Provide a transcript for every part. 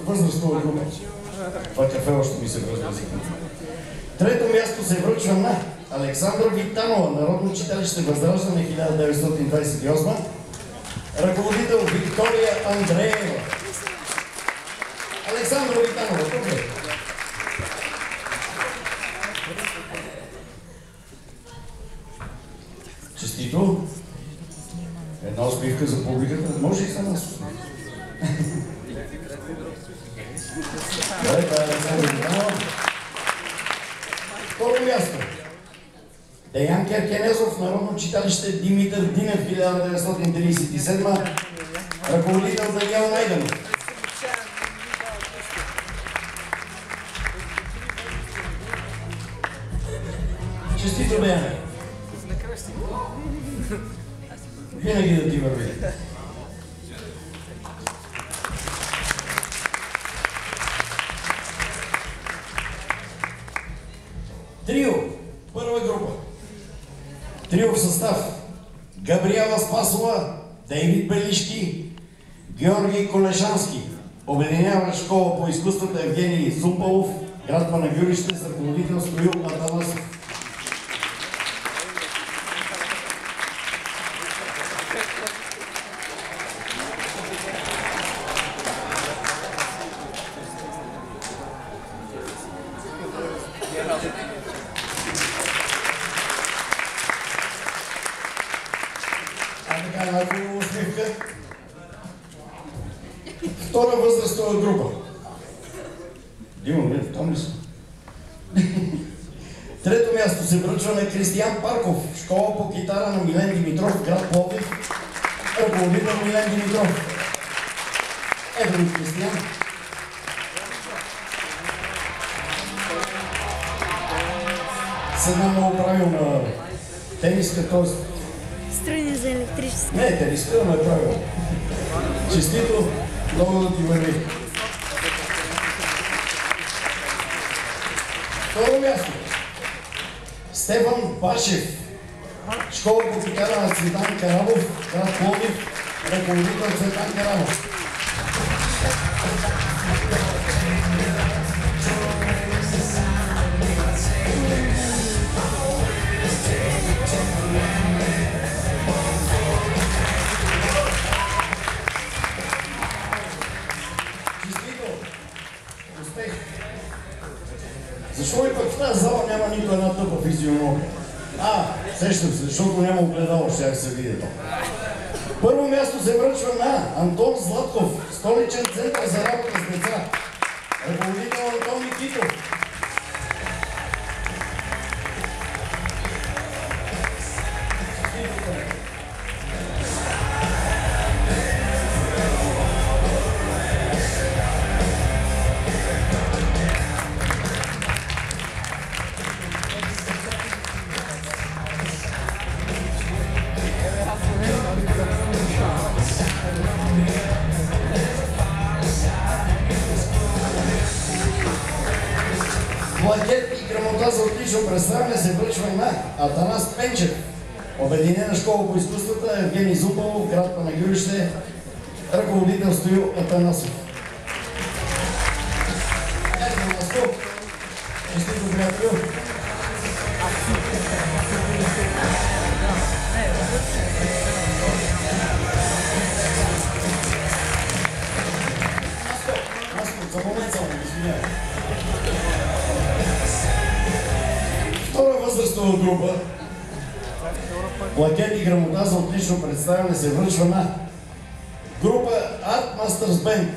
възрастова група. Това кафе още ми се възрази. Трето място се връчва на Александра Витанова, Народно читалище Възраждане 1928, ръководител Виктория Андреева. Александра Витанова, добре. Честито. Една усмивка за публиката. Може и за нас. Второ място. Деян Керкенезов, Народно читалище Димитър Динев, 1937, ръководител Даниел Найденов. Честито, Деяне! Винаги да ти върви. Трио, първа група. Трио в състав: Габриела Спасова, Дейвид Белишки, Георги Колешански. Обединява школа по изкуствата Евгений Зумпалов, град Панагюрище, с ръководител Стоил Атанасов. Втора възрастова група. Димо, не, там ли са? Трето място се връчва на Кристиян Парков, школа по китара на Милен Димитров, град Пловдив, ръководител Милен Димитров. Ето ми Кристиян. С една много правилна тениска, т.е. Струни за електрическа. Не, тениска, но е правилно. Честито, много да ти върви. Второ място. Стефан Башев, школа по китара на Цветан Карамов, град Пловдив, ръководител Цветан Карамов. Защо и пък в тази зала няма нито една тъпа физиономия? Сещам се, защото няма огледало, щях се видя. Първо място се връчва на Антон Златков, столичен център за работа с деца. Ръководител Антон Никитов. Плакет и грамота за отлично представяне се връчва на Атанас Пенчев, Обединена школа по изкуствата Евгений Зупалов, град Панагюрище, ръководител Стоил Атанасов. Ето на стоп! Честито, приятел! За момент само, извинявай. Втора възрастова група. Плакет и грамота за отлично представяне се връчва на група Art Masters Band.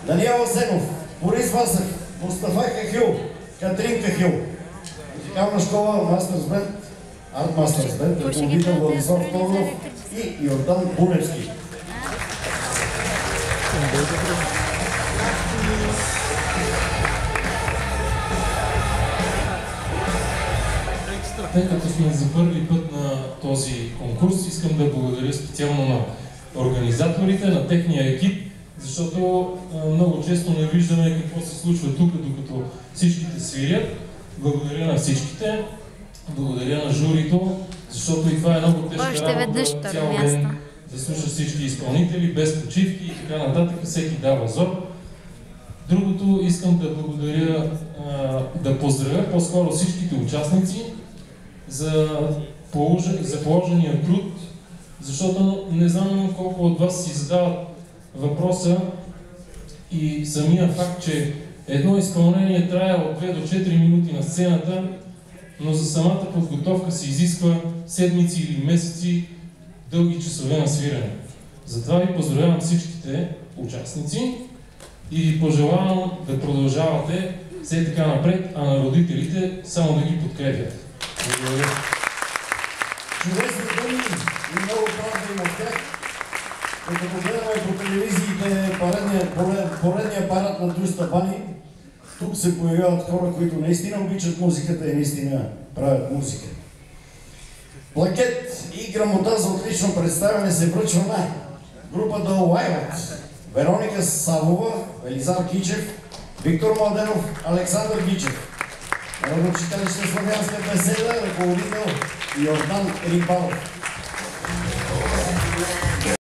Даниел Асенов, Борис Васев, Мустафа Кахил, Катрин Кахил. Музикална школа Masters Band, Art Masters Band, ръководител Владислав Тодоров и Йордан Буневски. Тъй като сме за първи път на този конкурс, искам да благодаря специално на организаторите, на техния екип, защото много често не виждаме какво се случва тук, докато всичките свирят. Благодаря на всичките, благодаря на журито, защото и това е много тежка работа, цял ден да слушаш всички изпълнители, без почивки и така нататък, всеки дава зор. Другото, искам да благодаря, да поздравя по-скоро всичките участници за положения труд, защото не знам колко от вас си задават въпроса и самия факт, че едно изпълнение трае от 2 до 4 минути на сцената, но за самата подготовка се изисква седмици или месеци дълги часове на свирене. Затова ви поздравявам всичките участници и ви пожелавам да продължавате все така напред, а на родителите само да ги подкрепят. Благодаря. Чудесни думи и много правда има в тях. Като погледаме по телевизиите поредния парад на Туста Бани, тук се появяват хора, които наистина обичат музиката и наистина правят музика. Плакет и грамота за отлично представяне се връчва на групата Wild, Вероника Савова, Елизар Кичев, Виктор Младенов, Александър Гичев. Народно читалище Славянска беседа, ръководител Йордан Рибалов.